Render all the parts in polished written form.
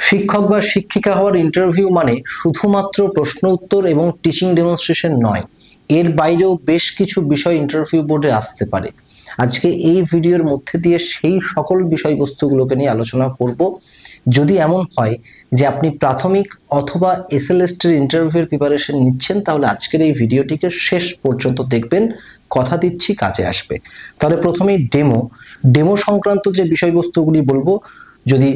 শিক্ষক বা শিক্ষিকা হওয়ার ইন্টারভিউ মানে শুধুমাত্র প্রশ্ন উত্তর এবং টিচিং ডেমনস্ট্রেশন নয়, এর বাইরেও বেশ কিছু বিষয় ইন্টারভিউ বোর্ডে আসতে পারে। আজকে এই ভিডিওর মধ্যে দিয়ে সেই সকল বিষয়বস্তুগুলোকে নিয়ে আলোচনা করব। যদি এমন হয় যে আপনি প্রাথমিক অথবা এসএলএসটির ইন্টারভিউর প্রিপারেশন নিচ্ছেন, তাহলে আজকের এই ভিডিওটিকে শেষ পর্যন্ত দেখবেন, কথা দিচ্ছি কাজে আসবে। তাহলে প্রথমেই ডেমো সংক্রান্ত যে বিষয়বস্তুগুলি বলবো, যদি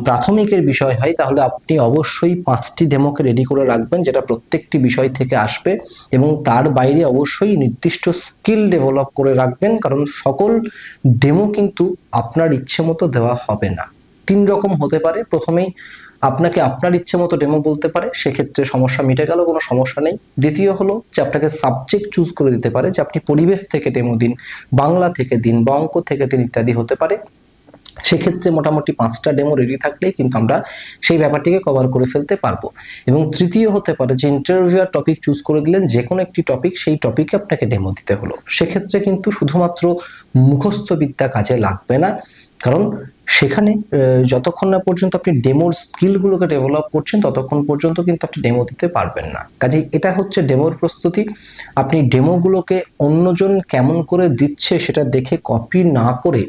প্রাথমিকের বিষয় হয় তাহলে আপনি অবশ্যই 5টি ডেমোকে রেডি করে রাখবেন, যেটা প্রত্যেকটি বিষয় থেকে আসবে, এবং তার বাইরে অবশ্যই নির্দিষ্ট স্কিল ডেভেলপ করে রাখবেন, কারণ সকল ডেমো কিন্তু আপনার ইচ্ছে মতো দেওয়া হবে না। 3 রকম হতে পারে। প্রথমেই আপনাকে আপনার ইচ্ছে মতো ডেমো বলতে পারে, সেক্ষেত্রে সমস্যা মিটে গেল, কোনো সমস্যা নেই। দ্বিতীয় হলো যে আপনাকে সাবজেক্ট চুজ করে দিতে পারে, যে আপনি পরিবেশ থেকে ডেমো দিন, বাংলা থেকে দিন বা অঙ্ক থেকে দিন, ইত্যাদি হতে পারে। সেক্ষেত্রে মোটামুটি 5টা ডেমো রেডি থাকলেই কিন্তু আমরা সেই ব্যাপারটিকে কভার করে ফেলতে পারবো। এবং তৃতীয় হতে পারে যে ইন্টারভিউয়ার টপিক চুজ করে দিলেন, যে কোনো একটি টপিক, সেই টপিকে আপনাকে ডেমো দিতে হলো। সেক্ষেত্রে কিন্তু শুধুমাত্র মুখস্থ বিদ্যা কাজে লাগবে না, কারণ সেখানে যতক্ষণ না পর্যন্ত আপনি ডেমোর স্কিলগুলোকে ডেভেলপ করছেন, ততক্ষণ পর্যন্ত কিন্তু আপনি ডেমো দিতে পারবেন না। কাজেই এটা হচ্ছে ডেমোর প্রস্তুতি। আপনি ডেমোগুলোকে অন্যজন কেমন করে দিচ্ছে সেটা দেখে কপি না করে,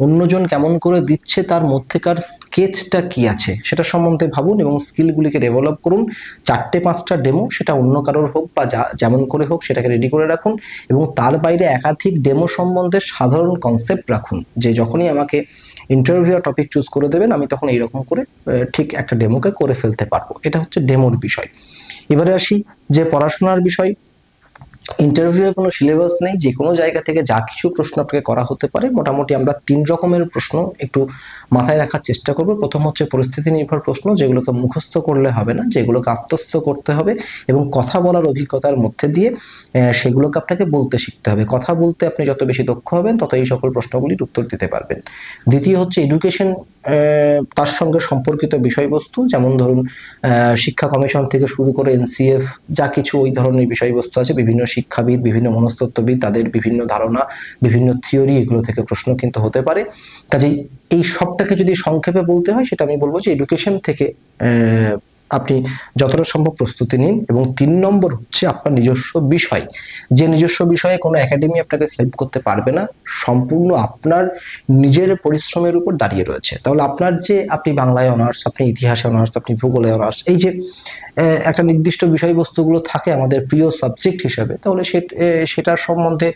অন্যজন কেমন করে দিচ্ছে তার মধ্যেকার স্কেচটা কি আছে সেটা সম্বন্ধে ভাবুন এবং স্কিলগুলিকে ডেভেলপ করুন। 4টে-5টা ডেমো, সেটা অন্য কারোর হোক বা যেমন করে হোক, সেটাকে রেডি করে রাখুন। এবং তার বাইরে একাধিক ডেমো সম্বন্ধে সাধারণ কনসেপ্ট রাখুন, যে যখনই আমাকে ইন্টারভিউ টপিক চুজ করে দেবেন, আমি তখন এইরকম করে ঠিক একটা ডেমোকে করে ফেলতে পারবো। এটা হচ্ছে ডেমোর বিষয়। এবারে আসি যে পড়াশোনার বিষয়। ইন্টারভিউ কোনো সিলেবাস নেই, যে কোনো জায়গা থেকে যা কিছু প্রশ্ন আপনাকে করা হতে পারে। মোটামুটি আমরা 3 রকমের প্রশ্ন একটু মাথায় রাখার চেষ্টা করব। প্রথম হচ্ছে পরিস্থিতি নির্ভর প্রশ্ন, যেগুলোকে মুখস্থ করলে হবে না, যেগুলোকে আত্মস্থ করতে হবে এবং কথা বলার অভিজ্ঞতার মধ্যে দিয়ে সেগুলোকে আপনাকে বলতে শিখতে হবে। কথা বলতে আপনি যত বেশি দক্ষ হবেন, তত এই সকল প্রশ্নগুলির উত্তর দিতে পারবেন। দ্বিতীয় হচ্ছে এডুকেশন, তার সঙ্গে সম্পর্কিত বিষয়বস্তু, যেমন ধরুন শিক্ষা কমিশন থেকে শুরু করে এনসিএফ, যা কিছু ওই ধরনের বিষয়বস্তু আছে, বিভিন্ন শিক্ষাবিদ, বিভিন্ন মনস্তত্ত্ববিদ, তাদের বিভিন্ন ধারণা, বিভিন্ন থিওরি, এগুলো থেকে প্রশ্ন কিন্তু হতে পারে। কাজেই এই সবটাকে যদি সংক্ষেপে বলতে হয়, সেটা আমি বলবো যে এডুকেশন থেকে আপনি যতটা সম্ভব প্রস্তুতি নিন। এবং 3 নম্বর হচ্ছে আপনার নিজস্ব বিষয়। যে নিজস্ব বিষয়ে কোনো একাডেমি আপনাকে হেল্প করতে পারবে না, সম্পূর্ণ আপনার নিজের পরিশ্রমের উপর দাঁড়িয়ে রয়েছে। তাহলে আপনার যে আপনি বাংলায় অনার্স, আপনি ইতিহাসে অনার্স, আপনি ভূগোলে অনার্স, এই যে একটা নির্দিষ্ট বিষয়বস্তুগুলো থাকে আমাদের প্রিয় সাবজেক্ট হিসেবে, তাহলে সেটার সম্বন্ধে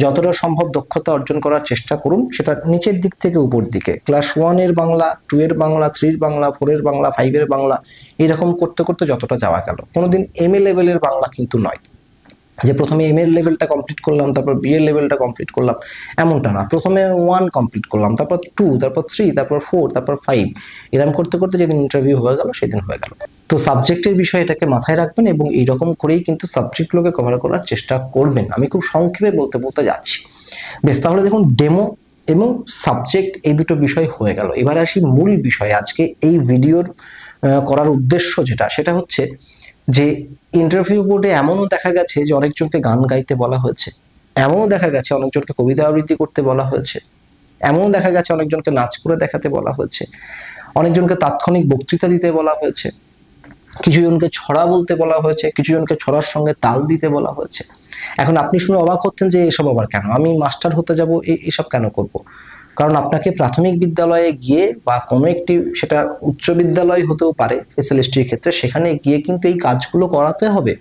যতটা সম্ভব দক্ষতা অর্জন করার চেষ্টা করুন। সেটা নিচের দিক থেকে উপর দিকে, ক্লাস 1-এর বাংলা, 2-এর বাংলা, 3-এর বাংলা, 4-এর বাংলা, 5-এর বাংলা, এরকম করতে করতে যতটা যাওয়া গেল। কোনোদিন এমএ লেভেলের বাংলা কিন্তু নয়, যে প্রথমে এম এর লেভেলটা কমপ্লিট করলাম, তারপর বি এর লেভেলটা কমপ্লিট করলাম, এমনটা না। প্রথমে 1 কমপ্লিট করলাম, তারপর 2, তারপর 3, তারপর 4, তারপর 5, এরকম করতে করতে যেদিন ইন্টারভিউ হয়ে গেল সেদিন হয়ে গেল। তো সাবজেক্টের বিষয় এটাকে মাথায় রাখবেন এবং এইরকম করেই কিন্তু সাবজেক্টগুলোকে কভার করার চেষ্টা করবেন। আমি খুব সংক্ষেপে বলতে বলতে যাচ্ছি। বেশ, তাহলে দেখুন ডেমো এবং সাবজেক্ট এই দুটো বিষয় হয়ে গেল। এবার আসি মূল বিষয়। আজকে এই ভিডিওর করার উদ্দেশ্য সেটা হচ্ছে যে ইন্টারভিউ বোর্ডে এমনও দেখা গেছে যে অনেকজনকে গান গাইতে বলা হয়েছে, এমনও দেখা গেছে অনেকজনকে কবিতা আবৃত্তি করতে বলা হয়েছে, এমনও দেখা গেছে অনেকজনকে নাচ করে দেখাতে বলা হয়েছে, অনেকজনকে তাৎক্ষণিক বক্তৃতা দিতে বলা হয়েছে, কিছু জনকে ছড়া বলতে বলা হয়েছে, কিছু জনকে ছড়ার সঙ্গে তাল দিতে বলা হয়েছে। এখন আপনি শুনে অবাক হচ্ছেন যে এসব আবার কেন, আমি মাস্টার হতে যাব, এসব কেন করব? কারণ আপনাকে প্রাথমিক বিদ্যালয়ে গিয়ে বা কোনো একটি, সেটা উচ্চ বিদ্যালয় হতেও পারে এসএলএসটির ক্ষেত্রে, সেখানে গিয়ে কিন্তু এই কাজগুলো করাতে হবে।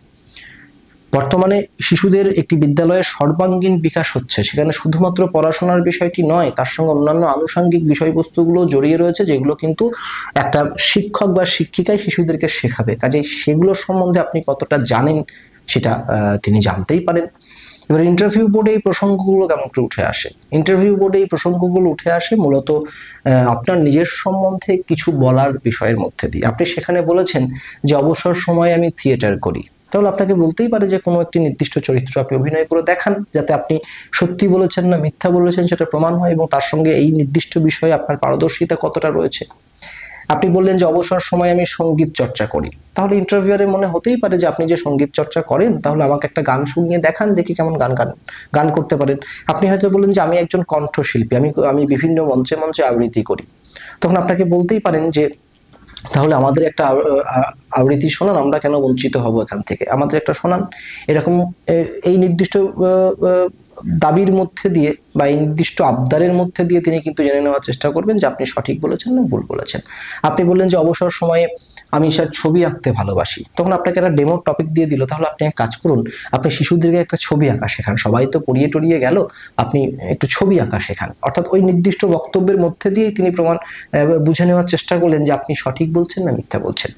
বর্তমানে শিশুদের একটি বিদ্যালয়ের সর্বাঙ্গীন বিকাশ হচ্ছে, সেখানে শুধুমাত্র পড়াশোনার বিষয়টি নয়, তার সঙ্গে অন্যান্য আনুষঙ্গিক বিষয়বস্তুগুলো জড়িয়ে রয়েছে, যেগুলো কিন্তু একটা শিক্ষক বা শিক্ষিকাই শিশুদেরকে শেখাবে। কাজে সেগুলো সম্বন্ধে আপনি কতটা জানেন সেটা তিনি জানতেই পারেন। এবার ইন্টারভিউ বোর্ডে এই প্রসঙ্গগুলো কেমন করে উঠে আসে? ইন্টারভিউ বোর্ডে এই প্রসঙ্গগুলো উঠে আসে মূলত আপনার নিজের সম্বন্ধে কিছু বলার বিষয়ের মধ্যে দিয়ে। আপনি সেখানে বলেছেন যে অবসর সময়ে আমি থিয়েটার করি, তাহলে আপনাকে বলতেই পারে যে কোনো একটি নির্দিষ্ট চরিত্র আপনি অভিনয় করে দেখান, যাতে আপনি সত্যি বলেছেন না মিথ্যা বলেছেন সেটা প্রমাণ হয়, এবং তার সঙ্গে এই নির্দিষ্ট বিষয়ে আপনার পারদর্শিতা কতটা রয়েছে। আপনি বললেন যে অবসর সময় আমি সঙ্গীত চর্চা করি, তাহলে ইন্টারভিউয়ারের মনে হতেই পারে যে আপনি যে সঙ্গীত চর্চা করেন, তাহলে আমাকে একটা গান শুনিয়ে দেখান, দেখি কেমন গান করতে পারেন। আপনি হয়তো বললেন যে আমি একজন কণ্ঠশিল্পী, আমি বিভিন্ন মঞ্চে মঞ্চে আবৃত্তি করি, তখন আপনাকে বলতেই পারেন যে তাহলে আমাদের একটা আবৃত্তি শোনান, আমরা কেন বঞ্চিত হব এখান থেকে, আমাদের একটা শোনান। এরকম এই নির্দিষ্ট দাবির মধ্যে দিয়ে বা এই নির্দিষ্ট আবদারের মধ্যে দিয়ে তিনি কিন্তু জেনে নেওয়ার চেষ্টা করবেন যে আপনি সঠিক বলেছেন না ভুল বলেছেন। আপনি বললেন যে অবসর সময়ে আমি স্যার ছবি আঁকতে ভালোবাসি, তখন আপনাকে একটা ডেমো টপিক দিয়ে দিল, তাহলে আপনি এক কাজ করুন, আপনি শিশুদেরকে একটা ছবি আঁকা শেখান। সবাই তো পড়িয়ে টড়িয়ে গেল, আপনি একটু ছবি আঁকা শেখান। অর্থাৎ ওই নির্দিষ্ট বক্তব্যের মধ্যে দিয়েই তিনি প্রমাণ বুঝে নেওয়ার চেষ্টা করলেন যে আপনি সঠিক বলছেন না মিথ্যা বলছেন।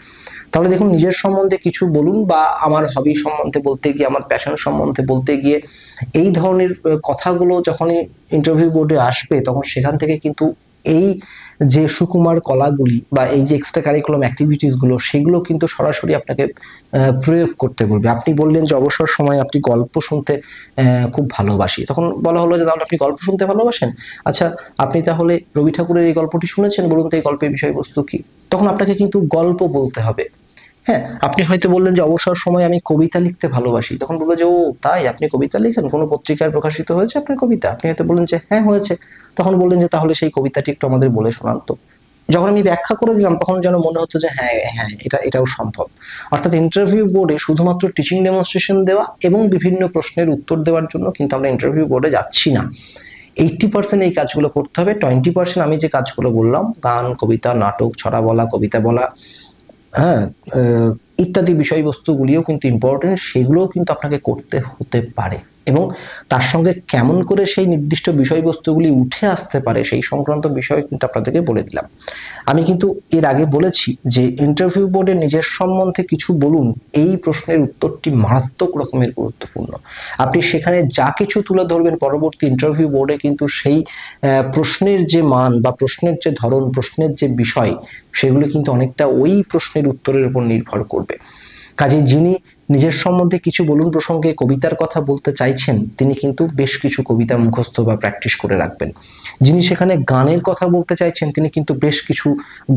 তাহলে দেখুন, নিজের সম্বন্ধে কিছু বলুন বা আমার হবি সম্বন্ধে বলতে গিয়ে, আমার প্যাশন সম্বন্ধে বলতে গিয়ে এই ধরনের কথাগুলো যখনই ইন্টারভিউ বোর্ডে আসবে, তখন সেখান থেকে কিন্তু এই যে সুকুমার কলাগুলি বা এই যে এক্সট্রা কারিকুলাম অ্যাক্টিভিটিসগুলো, সেগুলো কিন্তু সরাসরি আপনাকে প্রয়োগ করতে বলবে। আপনি বললেন যে অবসর সময় আপনি গল্প শুনতে খুব ভালোবাসি, তখন বলা হলো যে তাহলে আপনি গল্প শুনতে ভালোবাসেন, আচ্ছা আপনি তাহলে রবি ঠাকুরের এই গল্পটি শুনেছেন, বলুন তো এই গল্পের বিষয়বস্তু কি। তখন আপনাকে কিন্তু গল্প বলতে হবে। হ্যাঁ, আপনি হয়তো বললেন যে অবসর সময় আমি কবিতা লিখতে ভালোবাসি, তখন বলবো যে ও তাই, আপনি কবিতা লিখেন, কোনো পত্রিকায় প্রকাশিত হয়েছে আপনার কবিতা? আপনি হয়তো বললেন যে হ্যাঁ হয়েছে, তখন বললেন যে তাহলে সেই কবিতাটি একটু আমাদের বলে শোনান তো। যখন আমি ব্যাখ্যা করে দিলাম, তখন যেন মনে হতো যে হ্যাঁ হ্যাঁ এটাও সম্ভব। অর্থাৎ ইন্টারভিউ বোর্ডে শুধুমাত্র টিচিং ডেমনস্ট্রেশন দেওয়া এবং বিভিন্ন প্রশ্নের উত্তর দেওয়ার জন্য কিন্তু আমরা ইন্টারভিউ বোর্ডে যাচ্ছি না। 80% এই কাজগুলো করতে হবে, 20% আমি যে কাজগুলো বললাম, গান, কবিতা, নাটক, ছড়া বলা, কবিতা বলা, হ্যাঁ, ইত্যাদি বিষয়বস্তুগুলিও কিন্তু ইম্পর্টেন্ট, সেগুলোও কিন্তু আপনাকে করতে হতে পারে। এবং তার সঙ্গে কেমন করে সেই নির্দিষ্ট বিষয়বস্তুগুলি উঠে আসতে পারে সেই সংক্রান্ত বিষয় কিন্তু আপনাদেরকে বলে দিলাম। আমি কিন্তু এর আগে বলেছি যে ইন্টারভিউ বোর্ডে নিজের সম্বন্ধে কিছু বলুন, এই প্রশ্নের উত্তরটি মারাত্মক রকমের গুরুত্বপূর্ণ। আপনি সেখানে যা কিছু তুলে ধরবেন পরবর্তী ইন্টারভিউ বোর্ডে কিন্তু সেই প্রশ্নের যে মান বা প্রশ্নের যে ধরন, প্রশ্নের যে বিষয়, সেগুলো কিন্তু অনেকটা ওই প্রশ্নের উত্তরের উপর নির্ভর করবে। কাজে যিনি নিজের সম্বন্ধে কিছু বলুন প্রসঙ্গে কবিতার কথা বলতে চাইছেন, তিনি কিন্তু বেশ কিছু কবিতা মুখস্থ বা প্র্যাকটিস করে রাখবেন। যিনি সেখানে গানের কথা বলতে চাইছেন, তিনি কিন্তু বেশ কিছু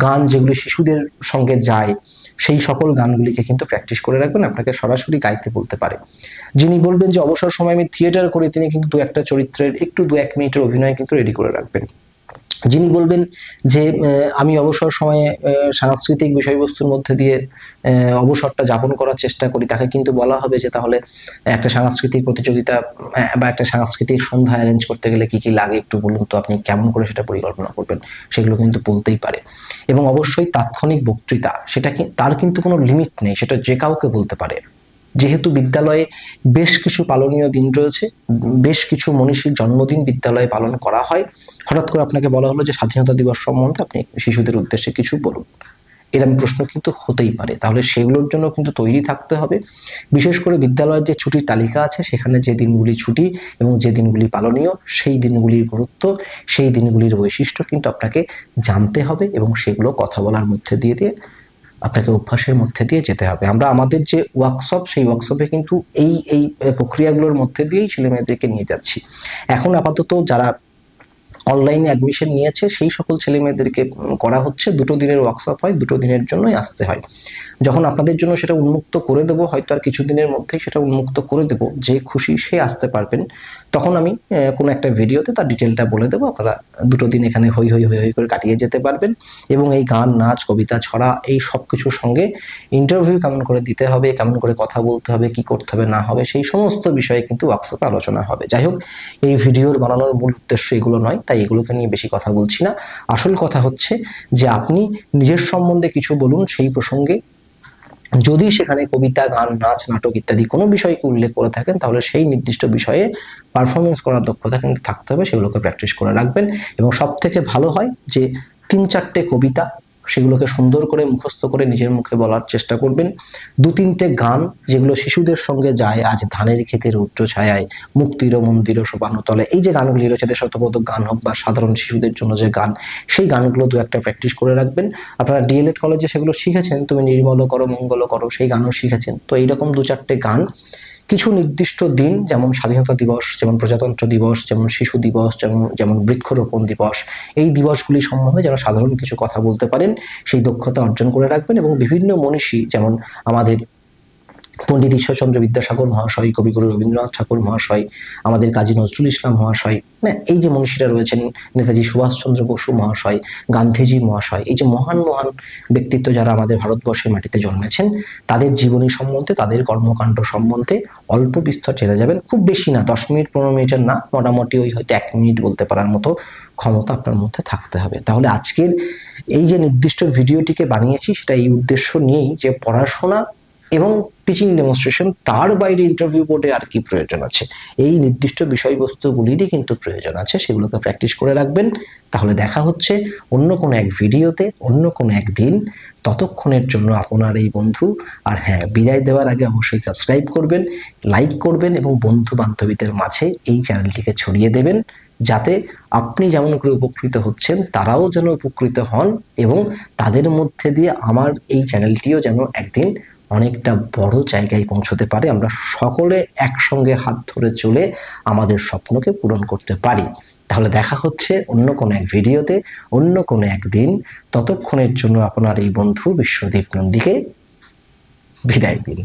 গান যেগুলি শিশুদের সঙ্গে যায়, সেই সকল গানগুলিকে কিন্তু প্র্যাকটিস করে রাখবেন, আপনাকে সরাসরি গাইতে বলতে পারে। যিনি বলবেন যে অবসর সময় আমি থিয়েটার করি, তিনি কিন্তু দু একটা চরিত্রের একটু 2-1 মিনিটের অভিনয় কিন্তু রেডি করে রাখবেন। যিনি বলবেন যে আমি অবসর সময়ে সাংস্কৃতিক বিষয়বস্তুর মধ্যে দিয়ে অবসরটা যাপন করার চেষ্টা করি, তাকে কিন্তু বলা হবে যে তাহলে একটা সাংস্কৃতিক প্রতিযোগিতা বা একটা সাংস্কৃতিক সন্ধ্যা অ্যারেঞ্জ করতে গেলে কি কি লাগে একটু বলুন তো, আপনি কেমন করে সেটা পরিকল্পনা করবেন, সেগুলো কিন্তু বলতেই পারে। এবং অবশ্যই তাৎক্ষণিক বক্তৃতা, সেটা তার কিন্তু কোনো লিমিট নেই, সেটা যে কাউকে বলতে পারে। যেহেতু বিদ্যালয়ে বেশ কিছু পালনীয় দিন রয়েছে, বেশ কিছু মনীষীর জন্মদিন বিদ্যালয়ে পালন করা হয়, হঠাৎ করে আপনাকে বলা হলো যে স্বাধীনতা দিবস সম্বন্ধে আপনি শিশুদের উদ্দেশ্যে কিছু বলুন, এরকম প্রশ্ন কিন্তু হতেই পারে। তাহলে সেগুলোর জন্য কিন্তু তৈরি থাকতে হবে। বিশেষ করে বিদ্যালয়ের যে ছুটির তালিকা আছে, সেখানে যে দিনগুলি ছুটি এবং যে দিনগুলি পালনীয়, সেই দিনগুলির গুরুত্ব, সেই দিনগুলির বৈশিষ্ট্য কিন্তু আপনাকে জানতে হবে এবং সেগুলো কথা বলার মধ্যে দিয়ে দিয়ে আপনাকে অভ্যাসের মধ্যে দিয়ে যেতে হবে। আমরা আমাদের যে ওয়ার্কশপ, সেই ওয়ার্কশপে কিন্তু এই এই প্রক্রিয়াগুলোর মধ্যে দিয়েই ছেলে মেয়েদেরকে নিয়ে যাচ্ছি। এখন আপাতত যারা অনলাইনে অ্যাডমিশন নিয়েছে, সেই সকল ছেলে মেয়েদেরকে করা হচ্ছে, 2 দিনের ওয়ার্কশপ হয়, 2 দিনের জন্যই আসতে হয়। যখন আপনাদের জন্য সেটা উন্মুক্ত করে দেবো, হয়তো আর কিছুদিনের মধ্যেই সেটা উন্মুক্ত করে দেবো, যে খুশি সে আসতে পারবেন, তখন আমি কোনো একটা ভিডিওতে তার ডিটেলটা বলে দেবো, আপনারা 2 দিন এখানে হই হই হই হই করে কাটিয়ে যেতে পারবেন। এবং এই গান, নাচ, কবিতা, ছড়া, এই সব কিছুর সঙ্গে ইন্টারভিউ কেমন করে দিতে হবে, কেমন করে কথা বলতে হবে, কি করতে হবে না হবে, সেই সমস্ত বিষয়ে কিন্তু ওয়ার্কশপে আলোচনা হবে। যাই হোক, এই ভিডিওর বানানোর মূল উদ্দেশ্য এগুলো নয়, তাই এগুলোকে নিয়ে বেশি কথা বলছি না। আসল কথা হচ্ছে যে আপনি নিজের সম্বন্ধে কিছু বলুন, সেই প্রসঙ্গে যদি সেখানে কবিতা, গান, নাচ, নাটক ইত্যাদি কোনো বিষয়কে উল্লেখ করে থাকেন, তাহলে সেই নির্দিষ্ট বিষয়ে পারফরমেন্স করার দক্ষতা কিন্তু থাকতে হবে, সেগুলোকে প্র্যাকটিস করে রাখবেন। এবং সব থেকে ভালো হয় যে 3-4টে কবিতা, সেগুলোকে সুন্দর করে মুখস্থ করে নিজের মুখে বলার চেষ্টা করবেন। 2-3টে গান যেগুলো শিশুদের সঙ্গে যায়, আজ ধানের ক্ষেতের রৌদ্র ছায়ায়, মুক্তির মন্দির শোভানো তলে, এই যে গানগুলি রয়েছে, দেশাত্মবোধক গান হোক বা সাধারণ শিশুদের জন্য যে গান, সেই গানগুলো 2-একটা প্র্যাকটিস করে রাখবেন। আপনারা ডিএলএড কলেজে সেগুলো শিখেছেন, তুমি নির্মল করো মঙ্গল করো, সেই গানও শিখেছেন। তো এইরকম 2-4টে গান কিছু নির্দিষ্ট দিন, যেমন স্বাধীনতা দিবস, যেমন প্রজাতন্ত্র দিবস, যেমন শিশু দিবস, যেমন বৃক্ষরোপণ দিবস, এই দিবসগুলি সম্বন্ধে যারা সাধারণ কিছু কথা বলতে পারেন, সেই দক্ষতা অর্জন করে রাখবেন। এবং বিভিন্ন মনীষী, যেমন আমাদের পণ্ডিত ঈশ্বরচন্দ্র বিদ্যাসাগর মহাশয়, কবিগুরু রবীন্দ্রনাথ ঠাকুর মহাশয়, আমাদের কাজী নজরুল ইসলাম মহাশয়, হ্যাঁ, এই যে মনীষীরা রয়েছেন, নেতাজি সুভাষচন্দ্র বসু মহাশয়, গান্ধীজি মহাশয়, এই যে মহান মহান ব্যক্তিত্ব যারা আমাদের ভারতবর্ষের মাটিতে জন্মেছেন, তাদের জীবনী সম্বন্ধে, তাদের কর্মকাণ্ড সম্বন্ধে অল্প বিস্তর জেনে যাবেন। খুব বেশি না, 10 মিনিট 15 মিনিটের না, মোটামুটি ওই হয়তো 1 মিনিট বলতে পারার মতো ক্ষমতা আপনার মধ্যে থাকতে হবে। তাহলে আজকের এই যে নির্দিষ্ট ভিডিওটিকে বানিয়েছি সেটা এই উদ্দেশ্য নিয়েই যে পড়াশোনা এবং টিচিং ডেমনস্ট্রেশন, তার বাইরে ইন্টারভিউ বোর্ডে আর কি প্রয়োজন আছে, এই নির্দিষ্ট বিষয়বস্তুগুলিরই কিন্তু প্রয়োজন আছে, সেগুলোকে প্র্যাকটিস করে রাখবেন। তাহলে দেখা হচ্ছে অন্য কোনো এক ভিডিওতে, অন্য কোনো একদিন। ততক্ষণের জন্য আপনার এই বন্ধু। আর হ্যাঁ, বিদায় দেওয়ার আগে অবশ্যই সাবস্ক্রাইব করবেন, লাইক করবেন এবং বন্ধু বান্ধবীদের মাঝে এই চ্যানেলটিকে ছড়িয়ে দেবেন, যাতে আপনি যেমন করে উপকৃত হচ্ছেন তারাও যেন উপকৃত হন এবং তাদের মধ্যে দিয়ে আমার এই চ্যানেলটিও যেন একদিন অনেকটা বড় জায়গায় পৌঁছতে পারে, আমরা সকলে একসঙ্গে হাত ধরে চলে আমাদের স্বপ্নকে পূরণ করতে পারি। তাহলে দেখা হচ্ছে অন্য কোনো এক ভিডিওতে, অন্য কোনো একদিন। ততক্ষণের জন্য আপনার এই বন্ধু বিশ্বদীপ নন্দীকে বিদায় দিন।